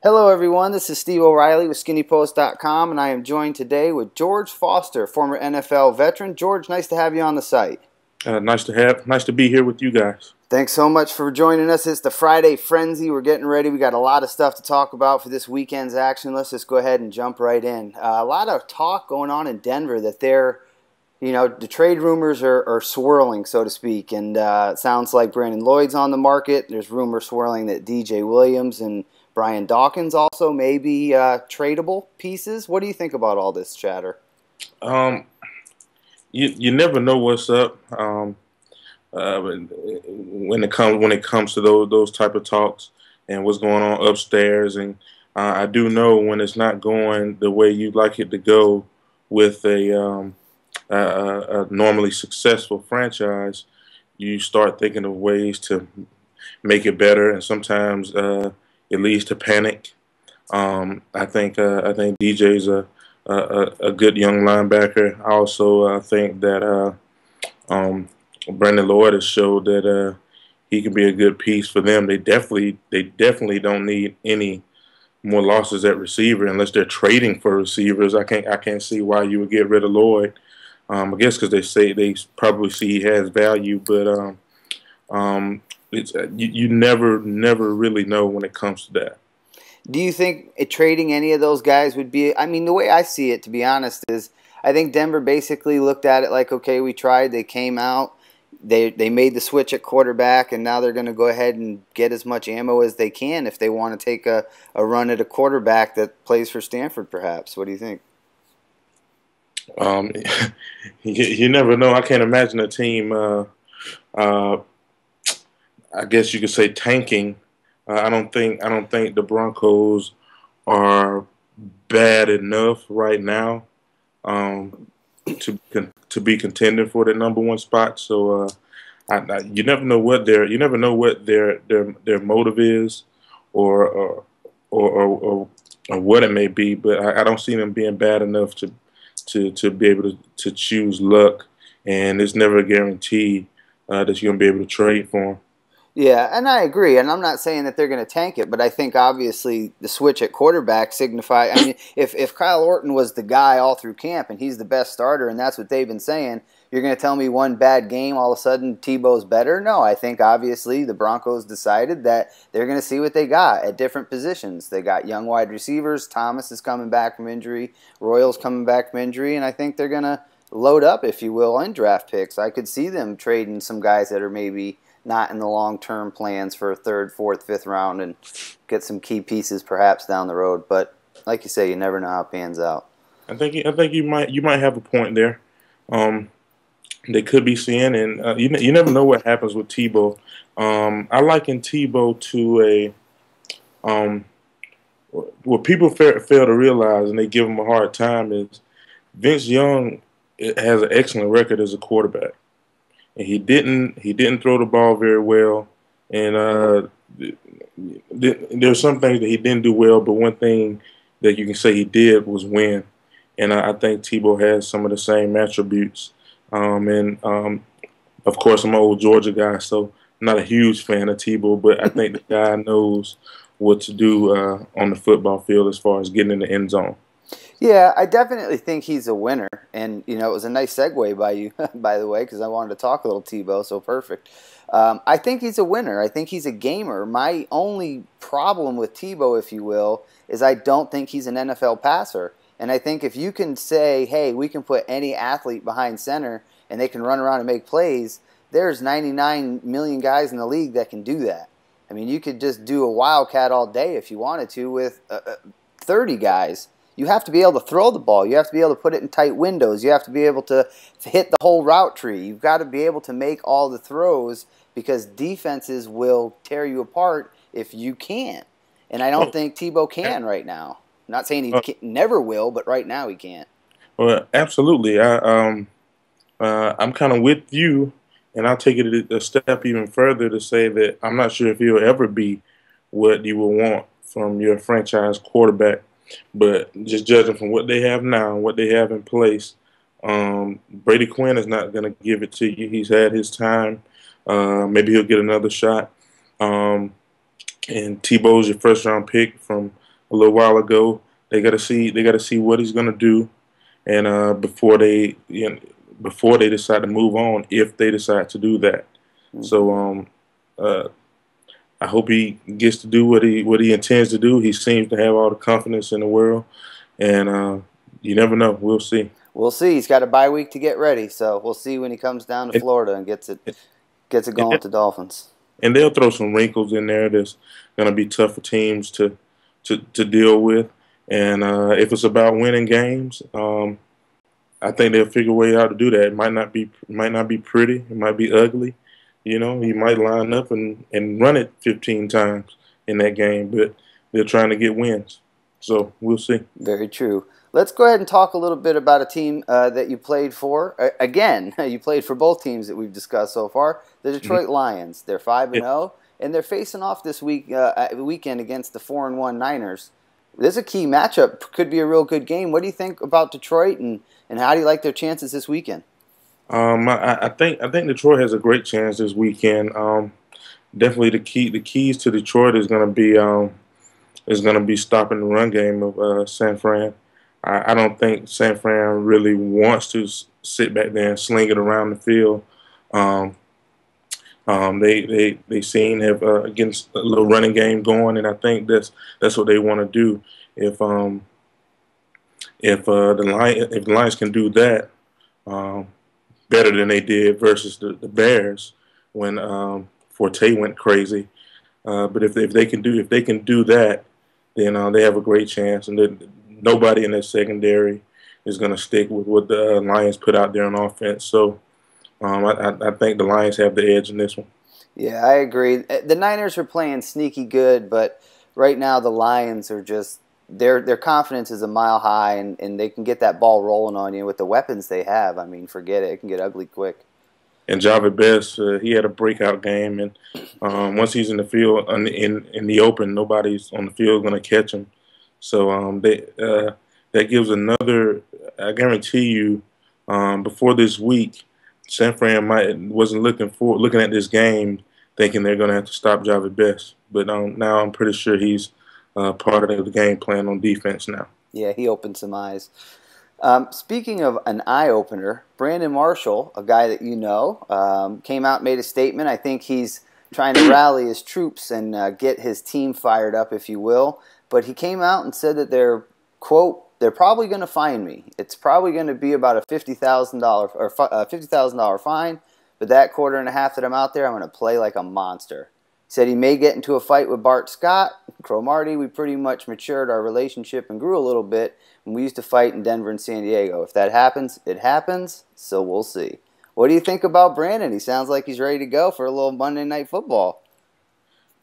Hello, everyone. This is Steve O'Reilly with SkinnyPost.com, and I am joined today with George Foster, former NFL veteran. George, nice to have you on the site. Nice to be here with you guys. Thanks so much for joining us. It's the Friday Frenzy. We're getting ready. We got a lot of stuff to talk about for this weekend's action. Let's just go ahead and jump right in. A lot of talk going on in Denver that the trade rumors are swirling, so to speak, and it sounds like Brandon Lloyd's on the market. There's rumors swirling that DJ Williams and Brian Dawkins also may be tradable pieces. What do you think about all this chatter? You never know what's up when it comes to those type of talks and what's going on upstairs. And I do know when it's not going the way you'd like it to go with a normally successful franchise, you start thinking of ways to make it better, and sometimes it leads to panic. I think DJ's a good young linebacker. I also think that Brandon Lloyd has showed that he can be a good piece for them. They definitely don't need any more losses at receiver unless they're trading for receivers. I can't see why you would get rid of Lloyd. I guess because they probably see he has value, but it's you never really know when it comes to that. Do you think trading any of those guys would be? I mean, the way I see it, to be honest, is I think Denver basically looked at it like, okay, we tried. They came out. They made the switch at quarterback, and now they're going to go ahead and get as much ammo as they can if they want to take a run at a quarterback that plays for Stanford, perhaps. What do you think? You never know. I can't imagine a team. I guess you could say tanking. I don't think the Broncos are bad enough right now to be contending for the #1 spot. So you never know what their motive is, or what it may be. But I don't see them being bad enough to be able to choose luck, and it's never a guarantee that you're gonna be able to trade for them. Yeah, and I agree. And I'm not saying that they're going to tank it, but I think obviously the switch at quarterback signify. I mean, if Kyle Orton was the guy all through camp and he's the best starter, and that's what they've been saying, you're going to tell me one bad game, all of a sudden Tebow's better? No, I think obviously the Broncos decided that they're going to see what they got at different positions. They got young wide receivers. Thomas is coming back from injury. Royal's coming back from injury, and I think they're going to load up, if you will, in draft picks. I could see them trading some guys that are maybe not in the long-term plans for a third, fourth, fifth round, and get some key pieces perhaps down the road. But like you say, you never know how it pans out. I think you might have a point there. They could be seeing, and you never know what happens with Tebow. I liken Tebow to what people fail to realize, and they give him a hard time, is Vince Young has an excellent record as a quarterback. And he didn't throw the ball very well, and there's some things that he didn't do well, but one thing that you can say he did was win. And I think Tebow has some of the same attributes. Of course, I'm an old Georgia guy, so I'm not a huge fan of Tebow, but I think the guy knows what to do on the football field as far as getting in the end zone. Yeah, I definitely think he's a winner. And, it was a nice segue by you, by the way, because I wanted to talk a little Tebow, so perfect. I think he's a winner. I think he's a gamer. My only problem with Tebow, if you will, is I don't think he's an NFL passer. And I think if you can say, hey, we can put any athlete behind center and they can run around and make plays, there's 99 million guys in the league that can do that. I mean, you could just do a wildcat all day if you wanted to with 30 guys. You have to be able to throw the ball. You have to be able to put it in tight windows. You have to be able to hit the whole route tree. You've got to be able to make all the throws because defenses will tear you apart if you can't. And I don't think Tebow can right now. I'm not saying he never will, but right now he can't. Well, absolutely. I'm kind of with you, and I'll take it a step even further to say that I'm not sure if he'll ever be what you would want from your franchise quarterback. But just judging from what they have now, what they have in place, Brady Quinn is not going to give it to you. He's had his time. Maybe he'll get another shot. And Tebow's your first-round pick from a little while ago. They got to see what he's going to do, and before they decide to move on, if they decide to do that. So uh, I hope he gets to do what he intends to do. He seems to have all the confidence in the world, and you never know. We'll see. We'll see. He's got a bye week to get ready, so we'll see when he comes down to And, Florida and gets it going with the Dolphins. and they'll throw some wrinkles in there that's going to be tough for teams to deal with. And if it's about winning games, I think they'll figure a way out to do that. It might not be pretty. It might be ugly. You might line up and run it 15 times in that game, but they're trying to get wins. So we'll see. Very true. Let's go ahead and talk a little bit about a team that you played for. Again, you played for both teams that we've discussed so far. The Detroit Lions. They're 5-0, and they're facing off this weekend against the 4-1 Niners. This is a key matchup. Could be a real good game. What do you think about Detroit, and how do you like their chances this weekend? I think Detroit has a great chance this weekend. Definitely the keys to Detroit is going to be stopping the run game of San Fran. I don't think San Fran really wants to sit back there and sling it around the field. They seem to have against a little running game going, and I think that's what they want to do. If the Lions can do that better than they did versus the Bears when Forte went crazy, but if they can do that, then they have a great chance, and then nobody in their secondary is going to stick with what the Lions put out there on offense. So I think the Lions have the edge in this one. Yeah, I agree. The Niners are playing sneaky good, but right now the Lions are just their confidence is a mile high, and they can get that ball rolling on you with the weapons they have. I mean, forget it; it can get ugly quick. And Javi Best, he had a breakout game, and once he's in the field in the open, nobody's on the field going to catch him. So that gives another. I guarantee you, before this week, San Fran wasn't looking at this game thinking they're going to have to stop Javi Best. But now I'm pretty sure he's part of the game plan on defense now. Yeah, he opened some eyes. Speaking of an eye-opener, Brandon Marshall, a guy that you know, came out and made a statement. I think he's trying to rally his troops and get his team fired up, if you will. But he came out and said that they're, quote, they're probably going to fine me. It's probably going to be about a $50,000 fine, but that quarter and a half that I'm out there, I'm going to play like a monster. He said he may get into a fight with Bart Scott. Cromartie, we pretty much matured our relationship and grew a little bit when we used to fight in Denver and San Diego. If that happens, it happens, so we'll see. What do you think about Brandon? He sounds like he's ready to go for a little Monday Night Football.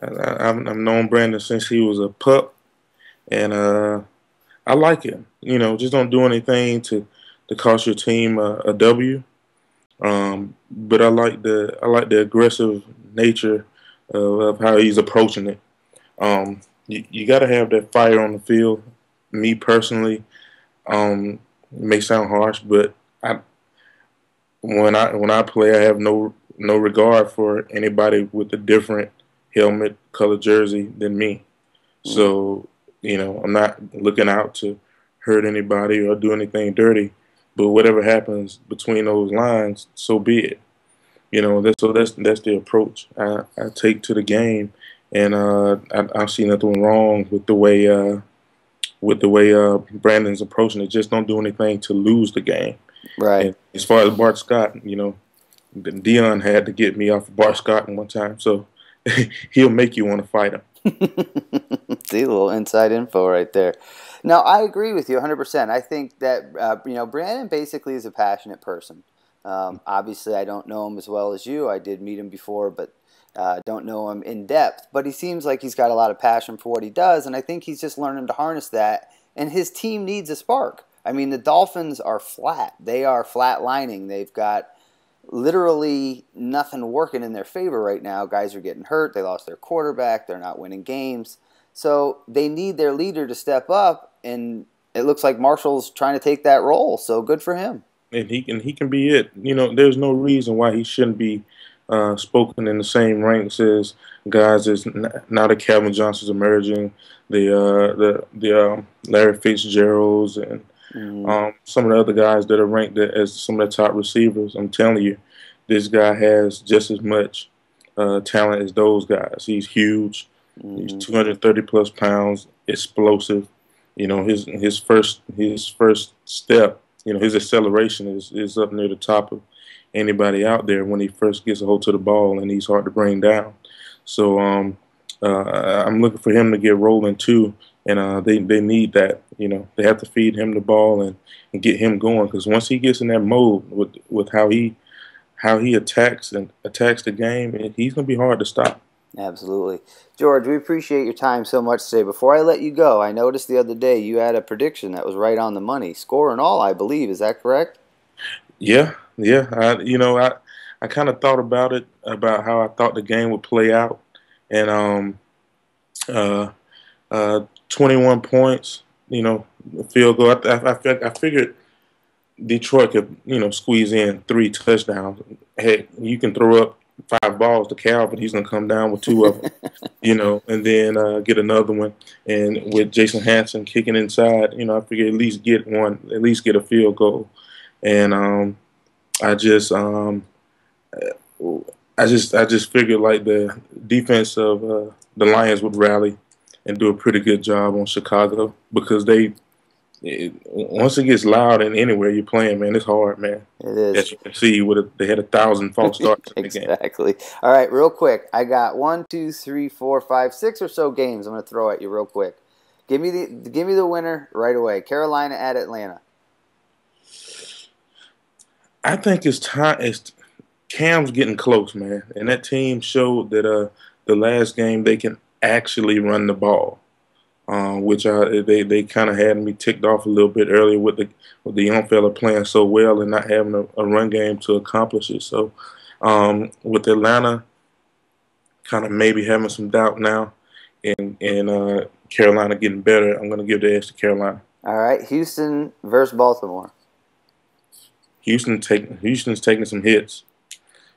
I've known Brandon since he was a pup, and I like it. Just don't do anything to cost your team a W. But I like the aggressive nature of how he's approaching it. You got to have that fire on the field. Me personally, it may sound harsh, but when I play, I have no regard for anybody with a different helmet, color jersey than me. So I'm not looking out to hurt anybody or do anything dirty. But whatever happens between those lines, so be it. That's the approach I take to the game, and I see nothing wrong with the way Brandon's approaching it. Just don't do anything to lose the game. Right. And as far as Bart Scott, Dion had to get me off of Bart Scott one time, so he'll make you want to fight him. See, a little inside info right there. No, I agree with you 100%. I think that Brandon basically is a passionate person. Obviously, I don't know him as well as you. I did meet him before, but don't know him in depth. But he seems like he's got a lot of passion for what he does, and I think he's just learning to harness that. And his team needs a spark. I mean, the Dolphins are flat. They are flatlining. They've got literally nothing working in their favor right now. Guys are getting hurt. They lost their quarterback. They're not winning games. So they need their leader to step up, and it looks like Marshall's trying to take that role. So good for him. And he can be it. There's no reason why he shouldn't be spoken in the same ranks as guys as now that Calvin Johnson's emerging, the Larry Fitzgeralds and Mm-hmm. some of the other guys that are ranked as some of the top receivers. I'm telling you, this guy has just as much talent as those guys. He's huge. He's Mm-hmm. 230 plus pounds, explosive. You know, his first step, you know, his acceleration is up near the top of anybody out there when he first gets a hold to the ball, and he's hard to bring down. So I'm looking for him to get rolling too, and they need that. You know, they have to feed him the ball and get him going, because once he gets in that mode with how he attacks the game, he's gonna be hard to stop. Absolutely. George, we appreciate your time so much today. Before I let you go, I noticed the other day you had a prediction that was right on the money. Score and all, I believe. Is that correct? Yeah, yeah. I kind of thought about it, about how I thought the game would play out, and uh, 21 points. You know, field goal. I figured Detroit could, you know, squeeze in 3 touchdowns. Heck, you can throw up 5 balls to Calvin. He's gonna come down with 2 of them. You know, and then get another one. And with Jason Hanson kicking inside, you know, I figure at least get one, at least get a field goal. And I just I just figured like the defense of the Lions would rally and do a pretty good job on Chicago, because once it gets loud and anywhere you're playing, man, it's hard, man. It is. As you can see, they had 1,000 false starts in the game. Exactly. All right, real quick. I got 1, 2, 3, 4, 5, 6 or so games I'm going to throw at you real quick. Give me the winner right away. Carolina at Atlanta. I think it's time. Cam's getting close, man, and that team showed that the last game they can actually run the ball, which they kind of had me ticked off a little bit earlier with the young fella playing so well and not having a run game to accomplish it. So with Atlanta kind of maybe having some doubt now, and Carolina getting better, I'm going to give the edge to Carolina. All right, Houston versus Baltimore. Houston's taking some hits.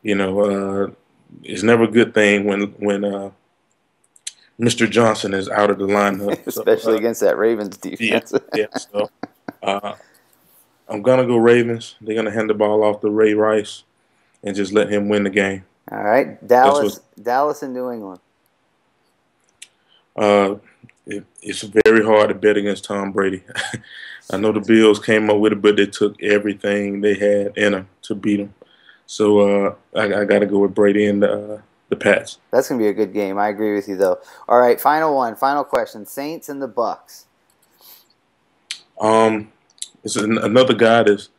You know, it's never a good thing when Mr. Johnson is out of the lineup, so, Especially against that Ravens yeah, defense. yeah. So uh, I'm gonna go Ravens. They're gonna hand the ball off to Ray Rice and just let him win the game. All right, That's what. Dallas and New England. Uh, it's very hard to bet against Tom Brady. I know the Bills came up with it, but they took everything they had in them to beat him. So I got to go with Brady and the Pats. That's going to be a good game. I agree with you, though. All right, final question. Saints and the Bucks. It's another guy that's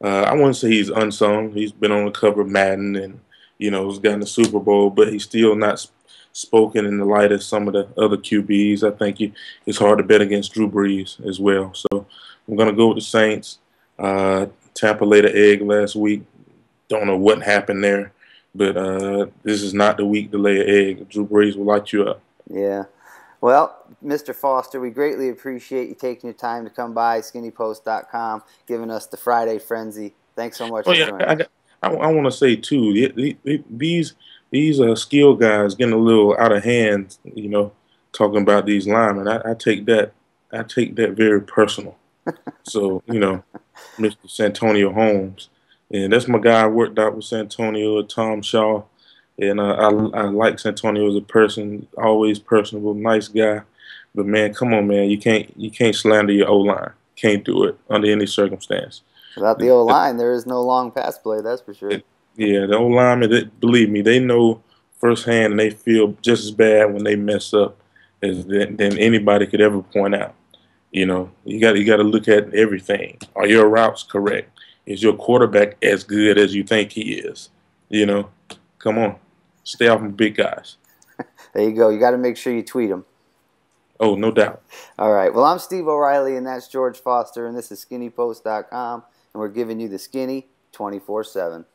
I wouldn't say he's unsung. He's been on the cover of Madden and, you know, he's gotten the Super Bowl, but he's still not spoken in the light of some of the other QBs. I think it's hard to bet against Drew Brees as well. So I'm going to go with the Saints. Tampa laid an egg last week. Don't know what happened there, but this is not the week to lay an egg. Drew Brees will light you up. Yeah. Well, Mr. Foster, we greatly appreciate you taking your time to come by skinnypost.com, giving us the Friday frenzy. Thanks so much for joining. I want to say too, these skill guys getting a little out of hand. You know, talking about these linemen, I take that very personal. So, you know, Mr. Santonio Holmes, and that's my guy. I worked out with Santonio, Tom Shaw. And I like Santonio as a person, always personable, nice guy. But man, come on, man, you can't slander your O-line. Can't do it under any circumstance. Without the O-line, there is no long pass play, that's for sure. Yeah, the O-linemen, believe me, they know firsthand, and they feel just as bad when they mess up than anybody could ever point out. You know, you got to look at everything. Are your routes correct? Is your quarterback as good as you think he is? You know, come on. Stay off the big guys. There you go. You got to make sure you tweet them. Oh, no doubt. All right. Well, I'm Steve O'Reilly, and that's George Foster, and this is skinnypost.com, and we're giving you the skinny 24/7.